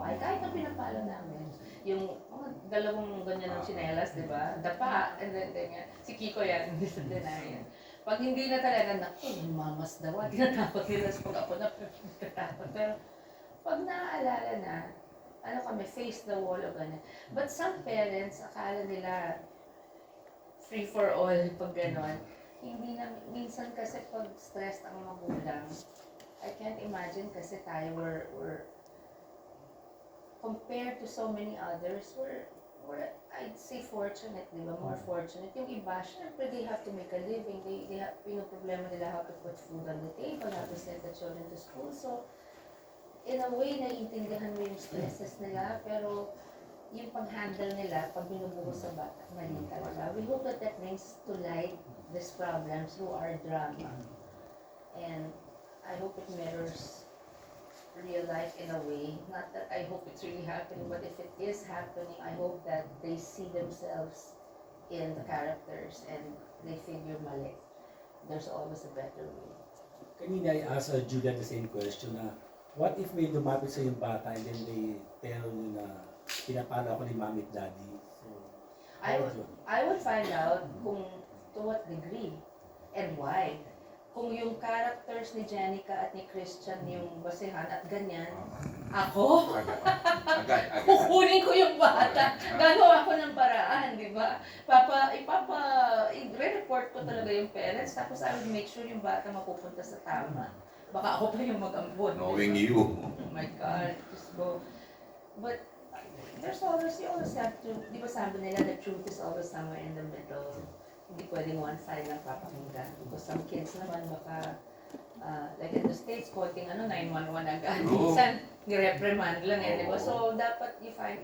why? Kahit na pinapalo namin, yung mga dalawang ganyan ng tsinelas, di ba? Dapa, and then ganyan. Si Kiko yan, disciplinarian. Pag hindi na talaga, naku, mamas daw, tinatakot nila sa pag ako na tinatakot. Pero pag naaalala na, ano kami, face the wall o ganyan. But some parents, akala nila free for all pag gano'n. Hindi na, minsan kasi pag stressed ang magulang, I can't imagine kasi tayo we're compared to so many others, we're I'd say fortunate, di ba? More fortunate. Yung iba, syempre, they have to make a living. They have, problema nila how to put food on the table, how to send the children to school. So, in a way, naiintindihan mo yung stresses nila, pero yung pag-handle nila, pag binubuhos sa bata, mali talaga. We hope that brings to light this problem through our drama. And I hope it mirrors real life in a way. Not that I hope it's really happening, but if it is happening, I hope that they see themselves in the characters and they figure mali. There's always a better way. Kanina I asked Julia the same question na, what if may lumapit sa yung bata and then they tell you na pinapalo ako ni mommy at daddy? So, I would find out kung to what degree and why. Kung yung characters ni Jenica at ni Christian yung basehan at ganyan, ako, kukunin ko yung bata, gagawa ko ng paraan, di ba? I-report ko talaga yung parents, tapos I would make sure yung bata mapupunta sa tama. Baka ako pa yung mag-ambon. Knowing you. Oh my God, just go. But there's always, you always have to, di ba sabi nila, the truth is always somewhere in the middle. Hindi pwedeng one side lang papakinggan. Because some kids naman baka, like in the States, quoting 911 agad. Minsan, nireprimand lang di ba? So, dapat you find,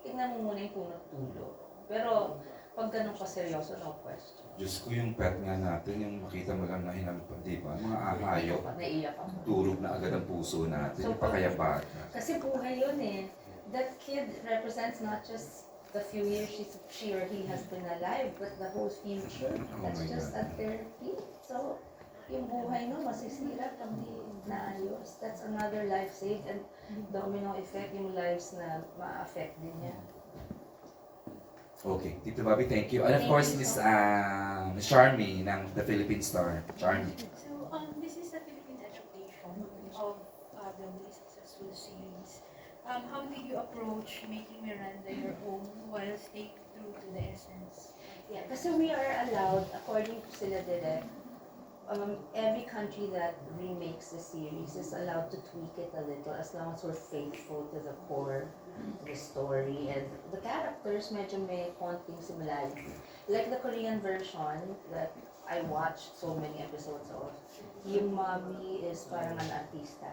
tingnan mo muna yung punot dulo. Pero, pag ganun pa seryoso, no question. Diyos ko yung pet nga natin, yung makita mo lang na hinampan, di ba? Mga ahayok. Naiyak ako. Turog na agad ang puso natin, So, yung pakayapatan. Kasi buhay yun eh. That kid represents not just the few years she or he has been alive, but the whole future. That's just at their feet. So, yung buhay no, masisira pag di naayos. That's another life saved and domino effect yung lives na ma-affect din niya. Okay, Tito Bobby, thank you. And of course, Miss Charmy ng The Philippine Star. Charmy. So, this is the Philippines adaptation of the really successful series. How did you approach making Miranda your own while staying true to the essence? Yeah, kasi we are allowed, according to sila direct, every country that remakes the series is allowed to tweak it a little as long as we're faithful to the core, to the story, and the characters medyo may konting similarity. Like the Korean version that I watched so many episodes of, yung mommy is parang an artista,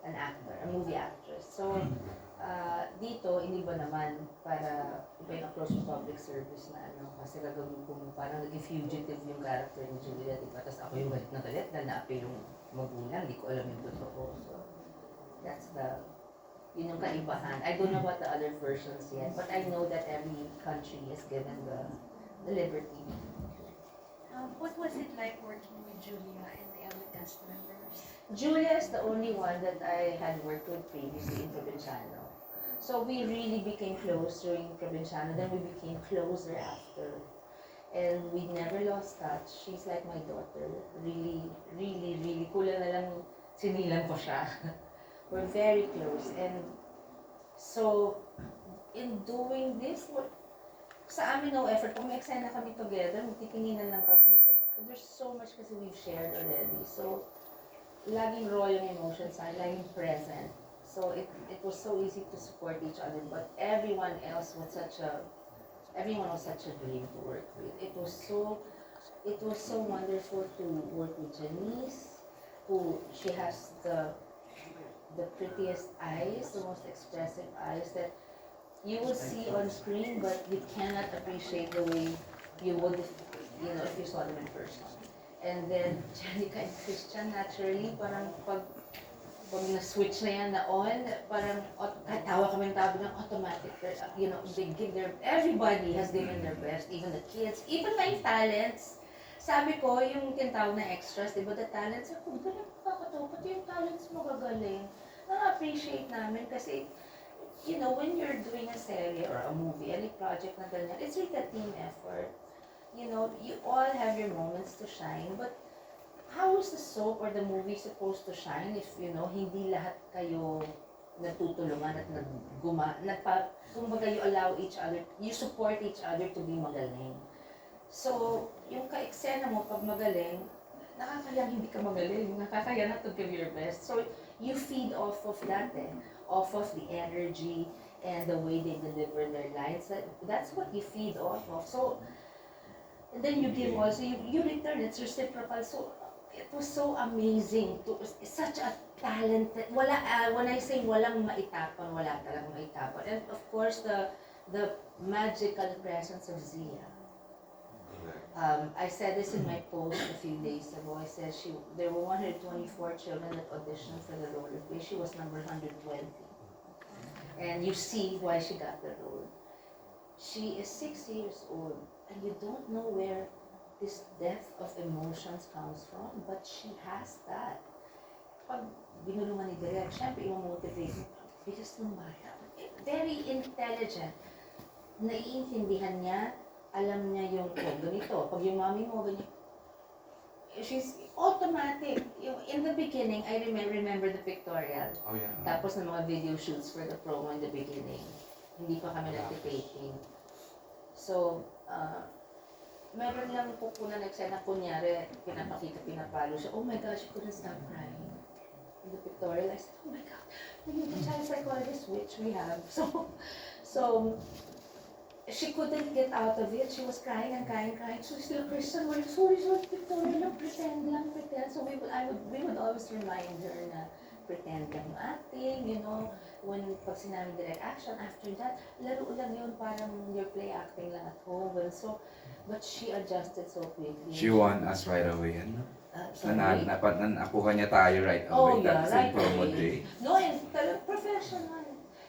an actor, a movie actress. So, dito, iniba naman para iba yung approach ng public service na kasi gagawin ko parang naging fugitive yung character ni Julia, diba? Tapos ako yung galit na galit, nanapi yung magulang, hindi ko alam yung totoo. So, that's yun yung kaibahan. I don't know about the other versions yet, but I know that every country is given the liberty. What was it like working with Julia and the other cast members? Julia is the only one that I had worked with previously in Provinciano. So we really became close during Provinciano, then we became closer after. And we never lost touch. She's like my daughter. Really, really, really. Kulang na lang sinilang ko siya. We're very close. And so, in doing this, sa amin no effort. Kung may eksena kami together, magtitinginan lang kami. There's so much kasi we've shared already. So, laging raw yung emotions, laging present. So it was so easy to support each other, but everyone was such a dream to work with. It was so wonderful to work with Janice, she has the prettiest eyes, the most expressive eyes that you will see on screen, but you cannot appreciate the way you would if you saw them in person. And then, Jenica and Christian, naturally, parang pag na-switch na yan na on, parang tawa kami ng tabi ng automatic. They give everybody has given their best, even the kids, even my talents. Sabi ko, yung tinatawag na extras, di ba, the talents, ako, galing makakatawa, pati yung talents mo gagaling. na-appreciate namin kasi, you know, when you're doing a serie or a movie, any project na ganyan, it's really a team effort. You know, you all have your moments to shine, but how is the soap or the movie supposed to shine if, you know, hindi lahat kayo natutulungan at kumbaga you allow each other, you support each other to be magaling. So, yung ka-eksena mo pag magaling, nakakayang hindi ka magaling, nakakaya not to give your best. So, you feed off of that off of the energy and the way they deliver their lines. That's what you feed off of. So, and then you give also, you return, it's reciprocal. So, it was so amazing. Such a talented, when I say walang maitapon, wala talagang maitapon. And of course, the magical presence of Zia. I said this in my post a few days ago. I said there were 124 children that auditioned for the role of Faye. She was number 120. And you see why she got the role. She is 6 years old, and you don't know where this depth of emotions comes from, but she has that. Pag binulungan ni Direk, syempre i-motivate mo. Because ng bata, very intelligent. Naiintindihan niya, alam niya yung ganito. Pag yung mami mo, ganyan. She's automatic. In the beginning, I remember the pictorial. Oh, yeah. Tapos ng mga video shoots for the promo in the beginning. Hindi pa kami nag-taping. So, meron lang po na nagsena, kunyari, pinapalo siya. Oh my gosh, she couldn't stop crying. In the pictorial, I said, oh my God, the child psychologist, which we have. So, she couldn't get out of it. She was crying and crying. So still, Christian, we're sorry, Victoria, lang, pretend. So we would always remind her na pretend lang yung acting, you know, when pag sinabi direct action, after that, laro lang yun, parang your play acting lang at home. But she adjusted so quickly. She won us right away, ano? Sorry. Nakuha niya tayo right Oh, away. yeah, That's right in promo away. day. No, and talagang professional.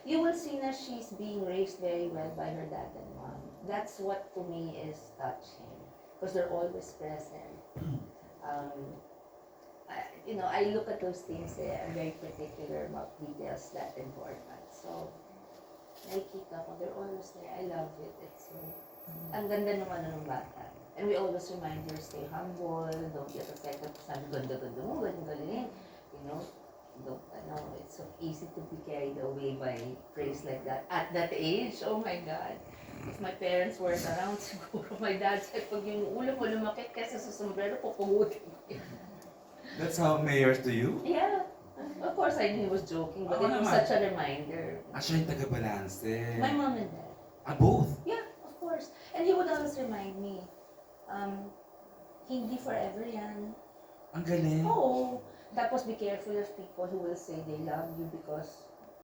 You will see na she's being raised very well by her dad and mom. That's what to me is touching. Because they're always present. I look at those things, I'm very particular about details that important. So, nakikita ko, they're always there. I love it. It's ang ganda naman ng bata. And we always remind her, stay humble, don't get affected. Sabi, ganda-ganda mo, galing-galing. You know, it's so easy to be carried away by praise like that. At that age, oh my God. If my parents weren't around, siguro my dad said, pag yung ulo mo lumakit kasi sa sombrero, pupungutin mo. That's how mayor to you? Yeah. Of course, I knew he was joking, but Ako it was naman. such a reminder. Siya yung taga-balanse. My mom and dad. Both? Yeah, of course. And he would always remind me, hindi forever yan. Ang galing. Oo. Tapos be careful of people who will say they love you because